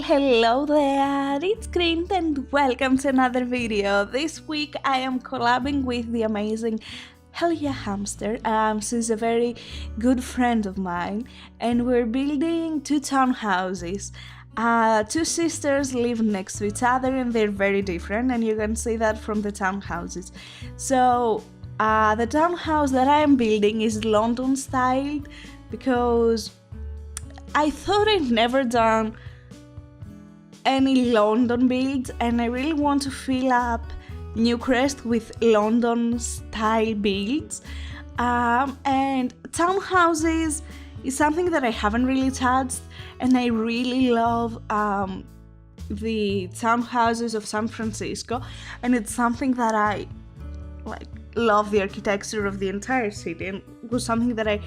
Hello there, it's Kriint and welcome to another video. This week I am collabing with the amazing HellYeahHamster. She's a very good friend of mine and we're building two townhouses. Two sisters live next to each other and they're very different, and you can see that from the townhouses. So the townhouse that I am building is London styled because I thought I've never done any London builds and I really want to fill up Newcrest with London style builds, and townhouses is something that I haven't really touched, and I really love the townhouses of San Francisco, and it's something that I love the architecture of the entire city, and it was something that I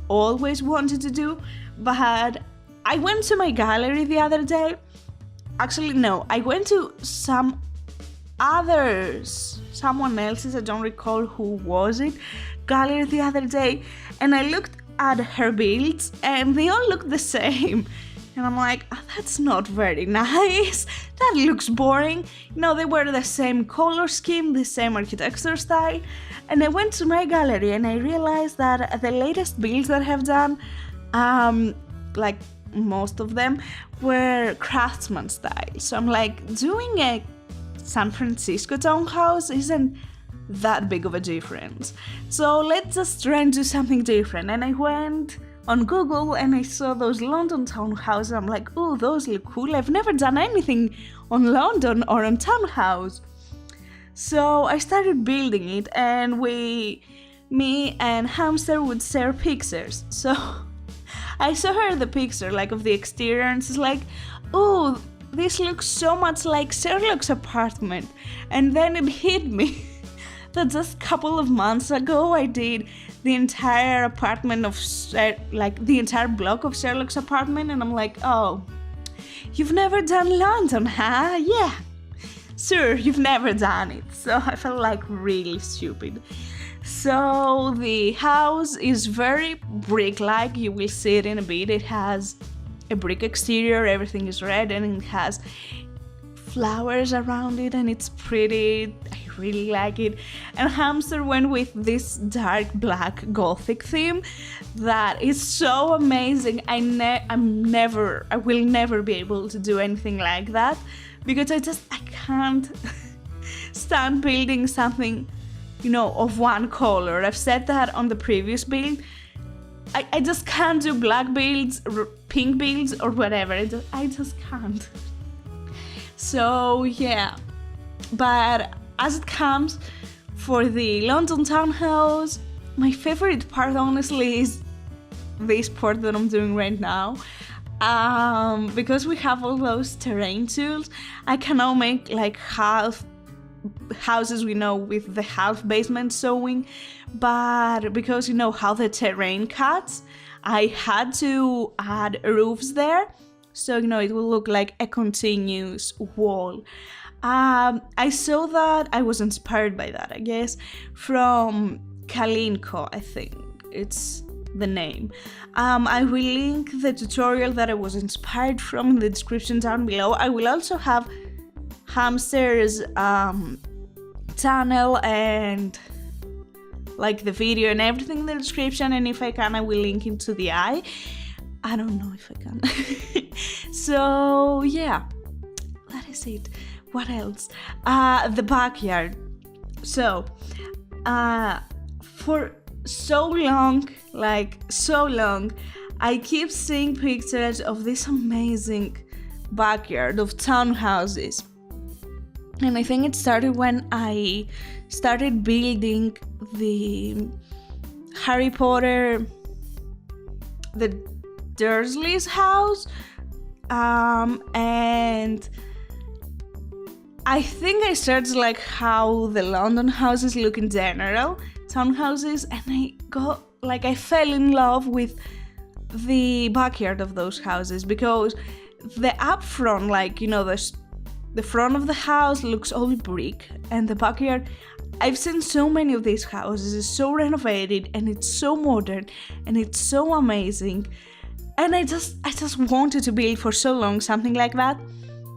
always wanted to do. But I went to my gallery the other day. Actually, no, I went to someone else's, I don't recall who was it, gallery the other day, and I looked at her builds and they all look the same. And I'm like, oh, that's not very nice. That looks boring. They were the same color scheme, the same architecture style. And I went to my gallery and I realized that the latest builds that I have done, most of them were craftsman style. So I'm like, doing a San Francisco townhouse isn't that big of a difference. So let's just try and do something different. And I went on Google and I saw those London townhouses. I'm like, oh, those look cool. I've never done anything on London or on townhouse. So I started building it, and me and Hamster would share pictures. So I saw her the picture of the exterior and she's like, oh, this looks so much like Sherlock's apartment. And then it hit me that just a couple of months ago I did the entire apartment of the entire block of Sherlock's apartment, and I'm like, oh, you've never done London, huh? Yeah, sure, you've never done it. So I felt like really stupid. So the house is very brick-like. You will see it in a bit. It has a brick exterior, everything is red, and it has flowers around it, and it's pretty. I really like it. And Hamster went with this dark black gothic theme that is so amazing. I will never be able to do anything like that because I can't stand building something of one color. I've said that on the previous build. I just can't do black builds, pink builds, or whatever. I just can't. So yeah, but as it comes for the London townhouse, my favorite part honestly is this part that I'm doing right now. Because we have all those terrain tools, I can now make half houses with the half basement sewing, but because how the terrain cuts, I had to add roofs there, so it will look like a continuous wall. I saw that, I was inspired by that, I guess, from Collab, I think it's the name. I will link the tutorial that I was inspired from in the description down below. I will also have Hamster's channel and the video and everything in the description, and if I can I will link it to the eye. I don't know if I can. So yeah, that is it. What else? The backyard. So for so long, I keep seeing pictures of this amazing backyard of townhouses. And I think it started when I started building the Harry Potter, the Dursley's house, and I think I started how the London houses look in general, townhouses, and I fell in love with the backyard of those houses because the upfront, the front of the house looks all brick, and the backyard, I've seen so many of these houses, it's so renovated and it's so modern and it's so amazing. And I just wanted to build for so long something like that,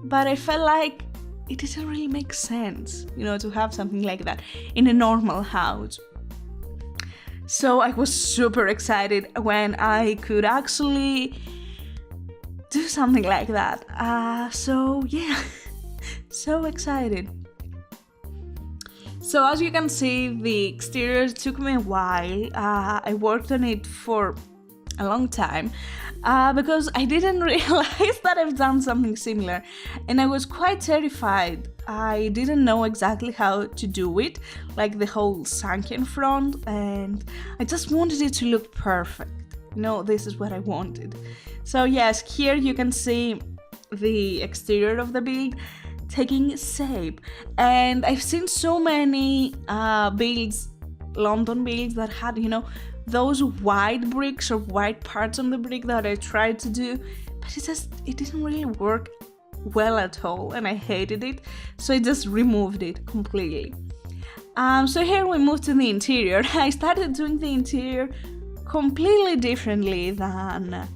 but I felt like it didn't really make sense, to have something like that in a normal house. So I was super excited when I could actually do something like that. So yeah, so excited. So as you can see, the exterior took me a while. I worked on it for a long time because I didn't realize that I've done something similar, and I was quite terrified. I didn't know exactly how to do it, like the whole sunken front, and I just wanted it to look perfect. This is what I wanted. So yes, here you can see the exterior of the build taking shape, and I've seen so many builds, London builds, that had those white bricks or white parts on the brick that I tried to do, but it didn't really work well at all, and I hated it, so I just removed it completely. So here we moved to the interior. I started doing the interior completely differently than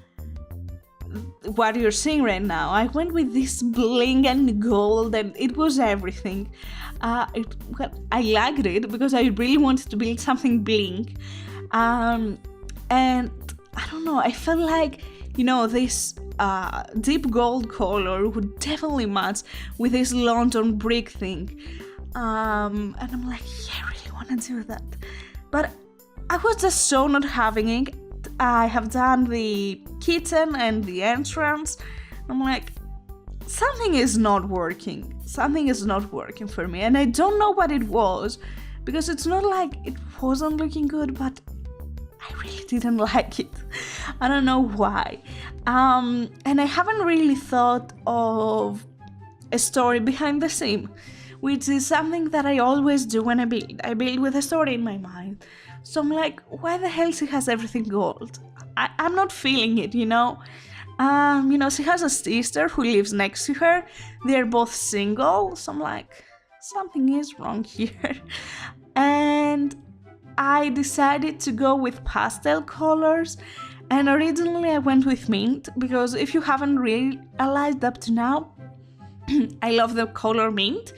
what you're seeing right now. I went with this bling and gold, and it was everything. I liked it because I really wanted to build something bling. And I don't know, I felt like, this deep gold color would definitely match with this London brick thing. And I'm like, yeah, I really want to do that. But I was just so not having it. I have done the kitchen and the entrance. I'm like, something is not working. Something is not working for me. And I don't know what it was, because it's not like it wasn't looking good, but I really didn't like it. I don't know why. And I haven't really thought of a story behind the scene, which is something that I always do when I build. I build with a story in my mind. So I'm like, why the hell she has everything gold? I'm not feeling it, she has a sister who lives next to her. They're both single. So I'm like, something is wrong here. And I decided to go with pastel colors, and originally I went with mint, because if you haven't realized up to now, I love the color mint,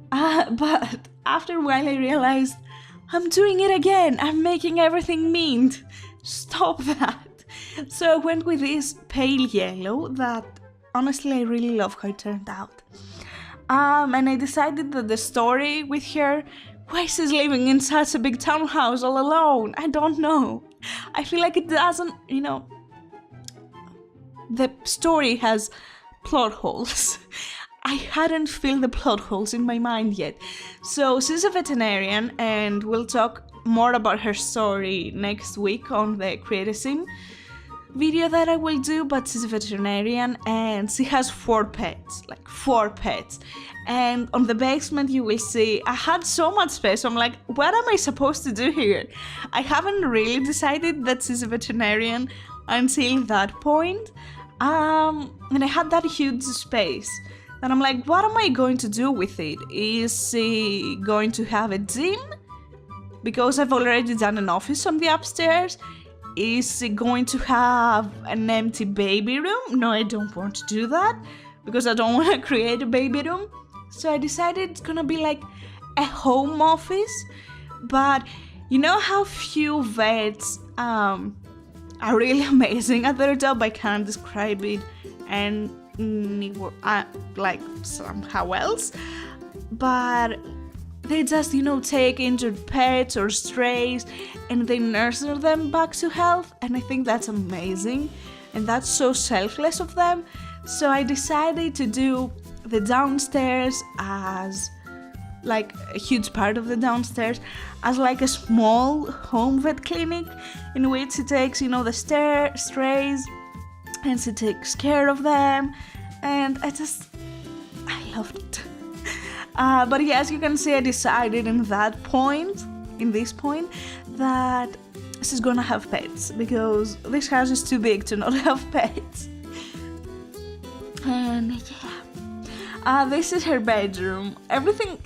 but after a while I realized I'm doing it again. I'm making everything mint. Stop that. So I went with this pale yellow that honestly I really love how it turned out. And I decided that the story with her, why she's living in such a big townhouse all alone, I don't know. I feel like it doesn't, the story has plot holes. I hadn't filled the plot holes in my mind yet. So she's a veterinarian, and we'll talk more about her story next week on the creative sim video that I will do, but she's a veterinarian and she has 4 pets, like 4 pets. And on the basement you will see I had so much space. I'm like, what am I supposed to do here? I haven't really decided that she's a veterinarian until that point. And I had that huge space. And I'm like, what am I going to do with it? Is she going to have a gym? Because I've already done an office on the upstairs. Is she going to have an empty baby room? No, I don't want to do that, because I don't want to create a baby room. So I decided it's gonna be like a home office. But you know how few vets are really amazing at their job? I can't describe it and like somehow else, but they just take injured pets or strays and they nurture them back to health, and I think that's amazing and that's so selfless of them. So I decided to do the downstairs as like a huge part of the downstairs as like a small home vet clinic, in which she takes the strays and she takes care of them, and I loved it. But yeah, as you can see, I decided in this point, that she's gonna have pets, because this house is too big to not have pets. And yeah, this is her bedroom. Everything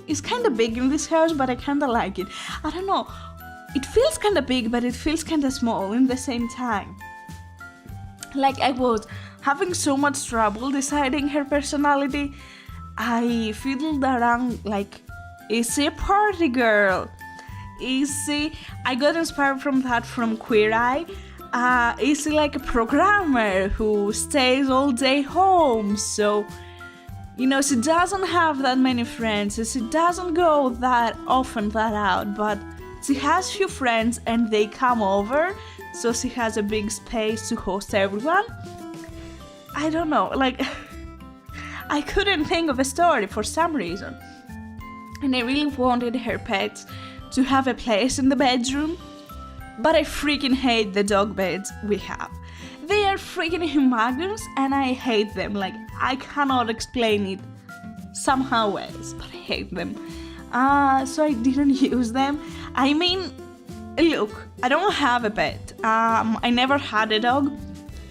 is kind of big in this house, but I kind of like it. I don't know, it feels kind of big, but it feels kind of small in the same time. Like, I was having so much trouble deciding her personality. I fiddled around like, is she a party girl? I got inspired from that from Queer Eye. Is she like a programmer who stays all day home? So, she doesn't have that many friends. She doesn't go that often that out, but she has few friends and they come over, so she has a big space to host everyone. I don't know, like, I couldn't think of a story for some reason. And I really wanted her pets to have a place in the bedroom, but I freaking hate the dog beds we have. They are freaking humongous and I hate them. Like, I cannot explain it somehow else, but I hate them. So I didn't use them. I mean, look, I don't have a pet. I never had a dog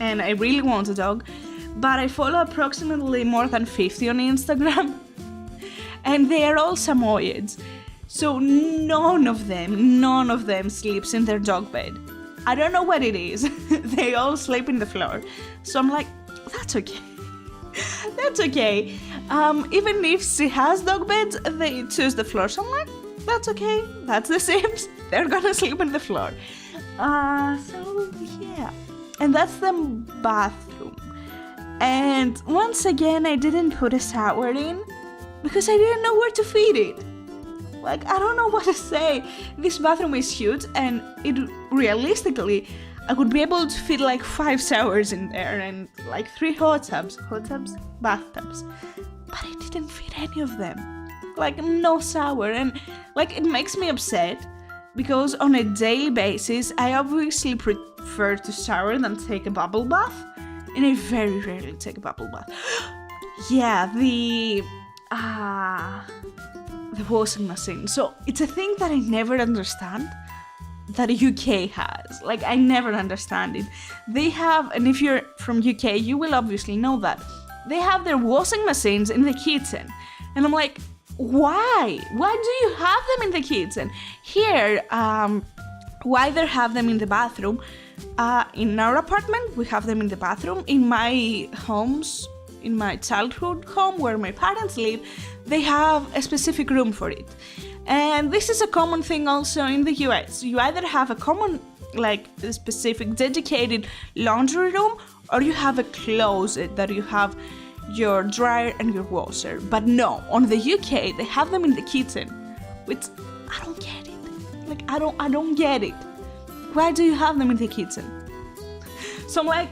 and I really want a dog, but I follow approximately more than 50 on Instagram and they are all Samoyeds. So none of them sleeps in their dog bed. I don't know what it is. They all sleep in the floor. So I'm like, that's okay. That's okay. Even if she has dog beds, they choose the floor. So I'm like, that's okay. That's the Sims. They're gonna sleep in the floor. So yeah. And that's the bathroom. And once again, I didn't put a shower in because I didn't know where to feed it. Like, I don't know what to say. This bathroom is huge and realistically, I would be able to fit like 5 showers in there and like 3 bathtubs, bathtubs. But I didn't fit any of them. Like, no shower, and like, it makes me upset because on a daily basis, I obviously prefer to shower than take a bubble bath, and I very rarely take a bubble bath. Yeah, the washing machine. So it's a thing that I never understand that UK has. Like, I never understand it. They have, and if you're from UK, you will obviously know that. They have their washing machines in the kitchen. And I'm like, why? Why do you have them in the kitchen? Here, why they have them in the bathroom? In our apartment, we have them in the bathroom. In my childhood home where my parents live, they have a specific room for it. And this is a common thing also in the US. You either have a common, like, a specific dedicated laundry room, or you have a closet that you have your dryer and your washer. But no, on the UK, they have them in the kitchen, which I don't get it. Like, I don't get it. Why do you have them in the kitchen? So I'm like,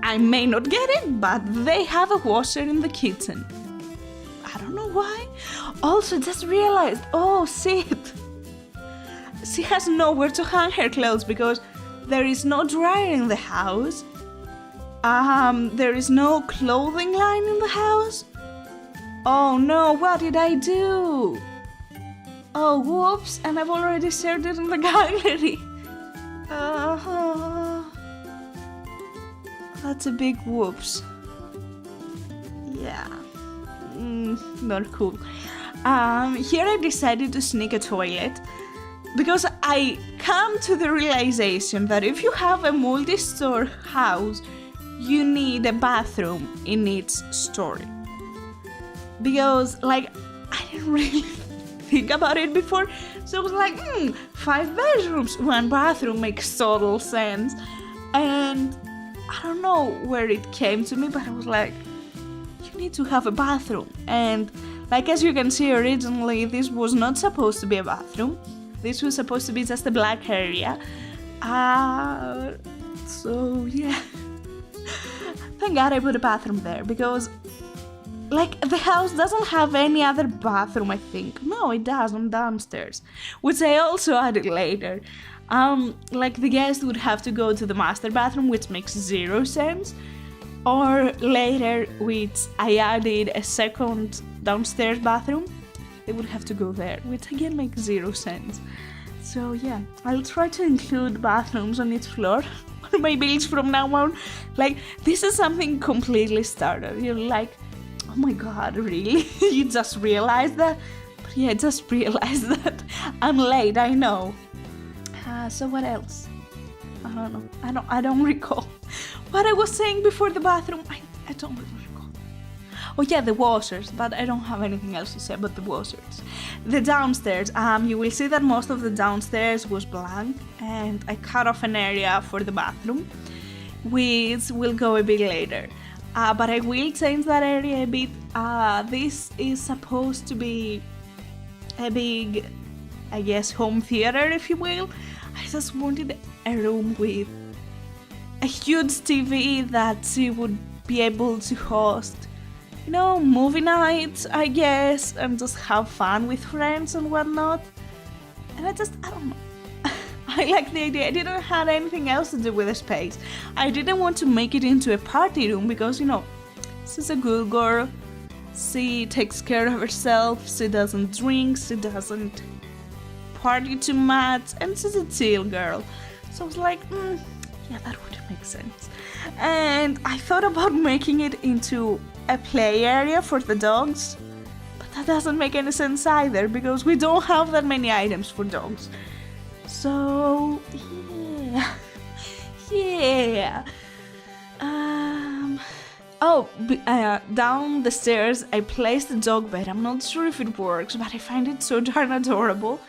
I may not get it, but they have a washer in the kitchen. I don't know why. Also, just realized, oh shit, she has nowhere to hang her clothes because there is no dryer in the house. There is no clothing line in the house. Oh no, what did I do? Oh, whoops, and I've already shared it in the gallery. That's a big whoops. Yeah. Not cool. Here I decided to sneak a toilet because I come to the realization that if you have a multi-store house, you need a bathroom in each story. Because, like, I didn't really think about it before, so I was like, 5 bedrooms, 1 bathroom makes total sense. And I don't know where it came to me, but I was like, you need to have a bathroom. And like, as you can see, originally this was not supposed to be a bathroom. This was supposed to be just a black area. So yeah. Thank God I put a bathroom there because, like, the house doesn't have any other bathroom, I think. No, it does, on downstairs, which I also added later. Like, the guest would have to go to the master bathroom, which makes 0 sense. Or later, which I added a second downstairs bathroom, they would have to go there, which again makes 0 sense. So yeah, I'll try to include bathrooms on each floor on my builds from now on. Like, this is something completely started. You're like, oh my god, really? You just realized that? But yeah, I just realized that. I'm late, I know. So what else? I don't know. I don't recall. what I was saying before the bathroom, I don't really recall. Oh yeah, the washers, but I don't have anything else to say about the washers. The downstairs, you will see that most of the downstairs was blank, and I cut off an area for the bathroom, which will go a bit later. But I will change that area a bit. This is supposed to be a big, I guess, home theater, if you will. I just wanted a room with a huge TV that she would be able to host, you know, movie nights, I guess, and just have fun with friends and whatnot. And I don't know. I like the idea. I didn't have anything else to do with the space. I didn't want to make it into a party room because, you know, she's a good girl. She takes care of herself. She doesn't drink. She doesn't party too much. And she's a chill girl. So I was like, yeah, that would make sense. And I thought about making it into a play area for the dogs. But that doesn't make any sense either because we don't have that many items for dogs. So, yeah. Down the stairs, I placed the dog bed. I'm not sure if it works, but I find it so darn adorable.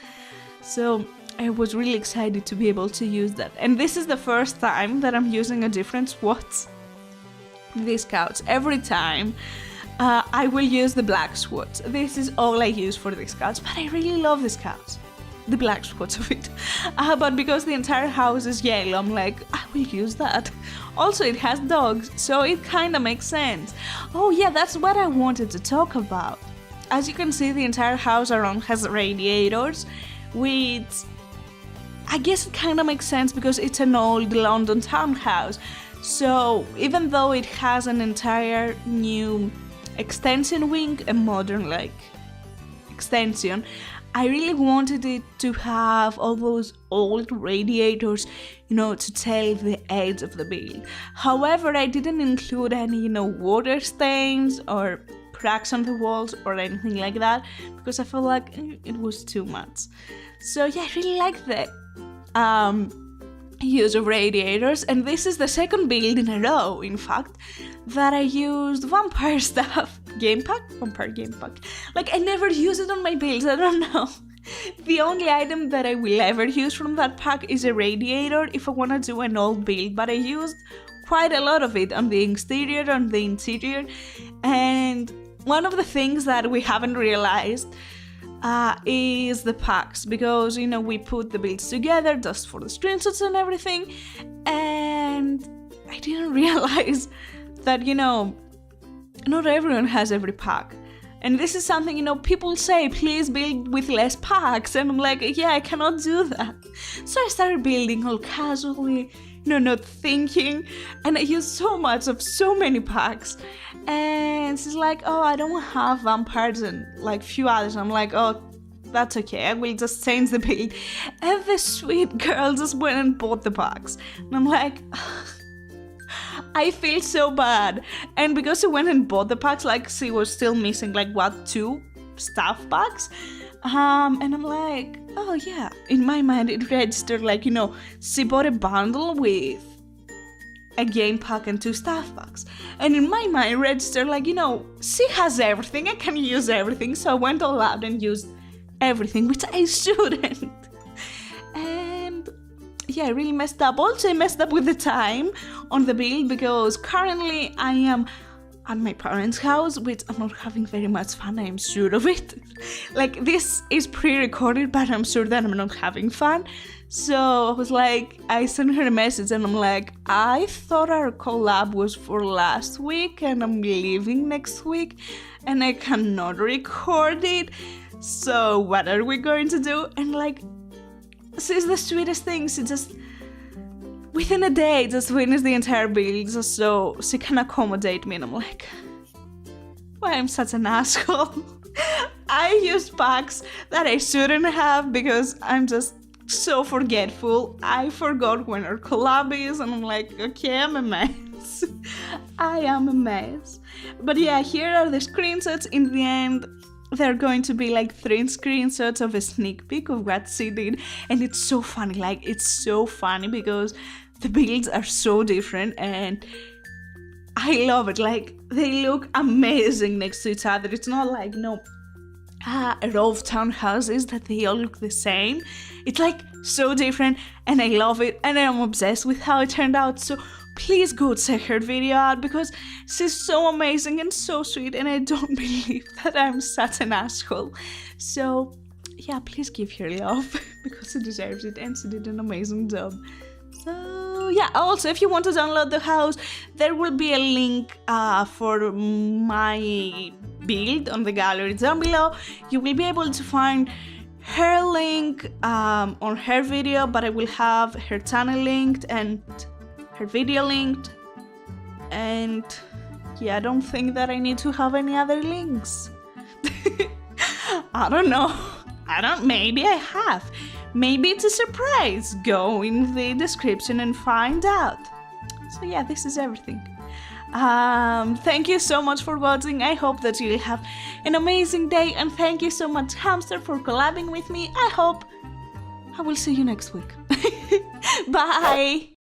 So, I was really excited to be able to use that. And this is the first time that I'm using a different swatch. This couch. Every time, I will use the black swatch. This is all I use for this couch, but I really love this couch. The black spots of it. But because the entire house is yellow, I'm like, I will use that. Also, it has dogs, so it kind of makes sense. Oh yeah, that's what I wanted to talk about. As you can see, the entire house around has radiators, which I guess it kind of makes sense because it's an old London townhouse. So even though it has an entire new extension wing, a modern like extension, I really wanted it to have all those old radiators, you know, to tell the age of the build. However, I didn't include any, you know, water stains or cracks on the walls or anything like that because I felt like it was too much. So yeah, I really like the use of radiators, and this is the second build in a row, in fact, that I used vampire stuff. Vampire game pack. Like, I never use it on my builds, I don't know. The only item that I will ever use from that pack is a radiator if I want to do an old build, but I used quite a lot of it on the exterior, on the interior, and one of the things that we haven't realized is the packs, because, you know, we put the builds together just for the screenshots and everything, and I didn't realize that, you know, not everyone has every pack. And this is something, you know, people say, please build with less packs. And I'm like, yeah, I cannot do that. So I started building all casually, you know, not thinking. And I used so much of so many packs. And she's like, oh, I don't have vampires and like few others. I'm like, oh, that's okay. I will just change the build. And the sweet girl just went and bought the packs. And I'm like, I feel so bad. And because she went and bought the packs, like, she was still missing, like, what, 2 staff packs? And I'm like, oh yeah. In my mind, it registered, like, you know, she bought a bundle with a game pack and 2 staff packs. And in my mind, it registered, like, you know, she has everything. I can use everything. So I went all out and used everything, which I shouldn't. And yeah, I really messed up. Also, I messed up with the time on the build because currently I am at my parents' house, which I'm not having very much fun, I am sure of it. Like, this is pre-recorded, but I'm sure that I'm not having fun. So I was like, I sent her a message and I'm like, I thought our collab was for last week and I'm leaving next week and I cannot record it. So what are we going to do? And like, she's the sweetest thing. She just, within a day, just finished the entire build just so she can accommodate me. And I'm like, why I'm such an asshole. I used packs that I shouldn't have because I'm just so forgetful. I forgot when our collab is and I'm like, okay, I'm a mess. I am a mess. But yeah, here are the screenshots. In the end, there are going to be like 3 screenshots of a sneak peek of what she did, and it's so funny. Like, it's so funny because the builds are so different, and I love it. Like, they look amazing next to each other. It's not like, a row of townhouses that they all look the same. It's like so different, and I love it, and I'm obsessed with how it turned out. So please go check her video out because she's so amazing and so sweet, and I don't believe that I'm such an asshole. So yeah, please give her love because she deserves it, and she did an amazing job. So yeah, also if you want to download the house, there will be a link for my build on the gallery down below. You will be able to find her link on her video, but I will have her channel linked and her video linked, and yeah, I don't think that I need to have any other links. I don't know. Maybe I have. Maybe it's a surprise. Go in the description and find out. So yeah, this is everything. Thank you so much for watching. I hope that you'll have an amazing day, and thank you so much, Hamster, for collabing with me. I hope I will see you next week. Bye!